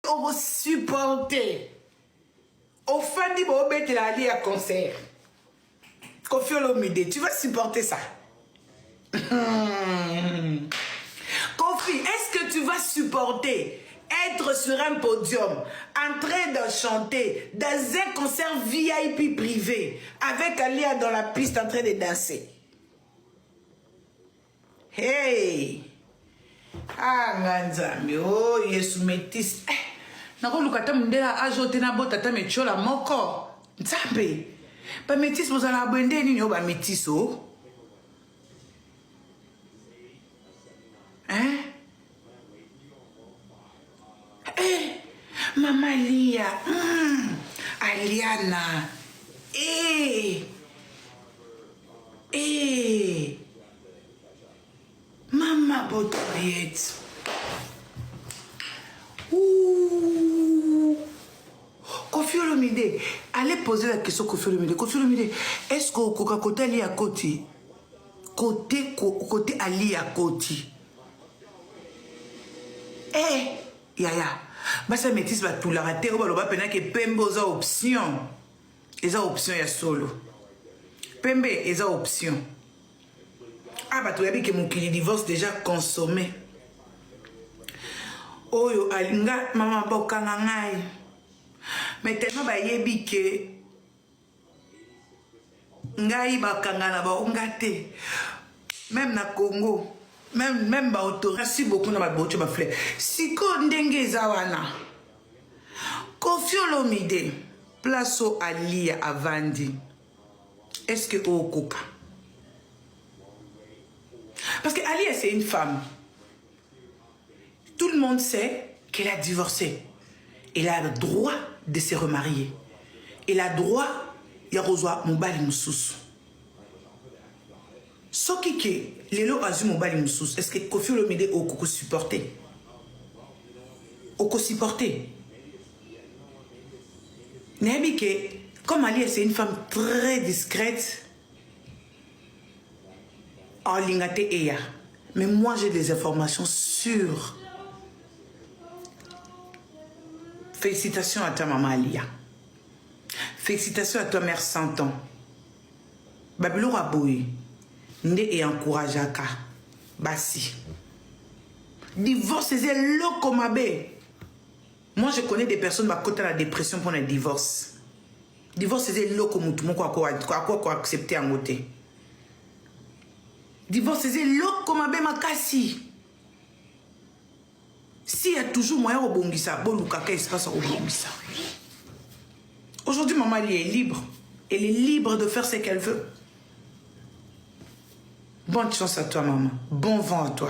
On va supporter. Au fin du moment, tu vas aller à concert. Koffi Olomide, tu vas supporter ça. Koffi, est-ce que tu vas supporter être sur un podium, en train de chanter dans un concert VIP privé, avec Alia dans la piste en train de danser? Hey! Ah, Nganzami, oh, Yesu métis. Nako lukata mundela ajote na bota ta mechola moko. Nzambe. Ba métis bozala bwende nini yo ba métis o? Hein? Eh, Mama Lia. Aliana. Mama Botoriette. Koffi Olomide, allez poser la question Koffi Olomide. Koffi Olomide, est-ce que côté Ali à côté, côté Ali à côté? Yaya, basa métis ba tout la raté, on va peine que Pembo za option. Eza option ya solo. Pembe eza option. Ah bah tu as vu que mon divorce déjà consommé. Oyo alinga mama bokanga ngai. Mais tellement ba yebi ke ngai bakanga na ba ngate. Même na Congo, même ba auto. Merci beaucoup na ba bocho ba fleur. Siko ndenge zawana. Koffi Olomide, place au Alia avandi. Est-ce que au Koka? Parce que Alia c'est une femme. Tout le monde sait qu'elle a divorcé. Elle a le droit de se remarier. Elle a le droit de rejoindre Mobali Moussous. Ce qui est, Lélo a vu Mobali Moussous. Est-ce que Koffi Olomide au Koko supporté? Au Koko supporté? N'est-ce que, comme Alia c'est une femme très discrète, en lingate eya. Mais moi j'ai des informations sûres. Félicitations à ta maman Alia. Félicitations à ta mère 100 ans. Babylon Raboui. Nde et encourageaka. Bassi. Divorce, c'est l'okomabe. Moi, je connais des personnes qui ont la dépression pour le divorce. Divorce, c'est l'okomutu. Quoi accepter en côté. Divorce, c'est l'okomabe makasi. S'il y a toujours moyen de bongisa, bolukaka espace au bongisa. Aujourd'hui, maman elle est libre. Elle est libre de faire ce qu'elle veut. Bonne chance à toi, maman. Bon vent à toi.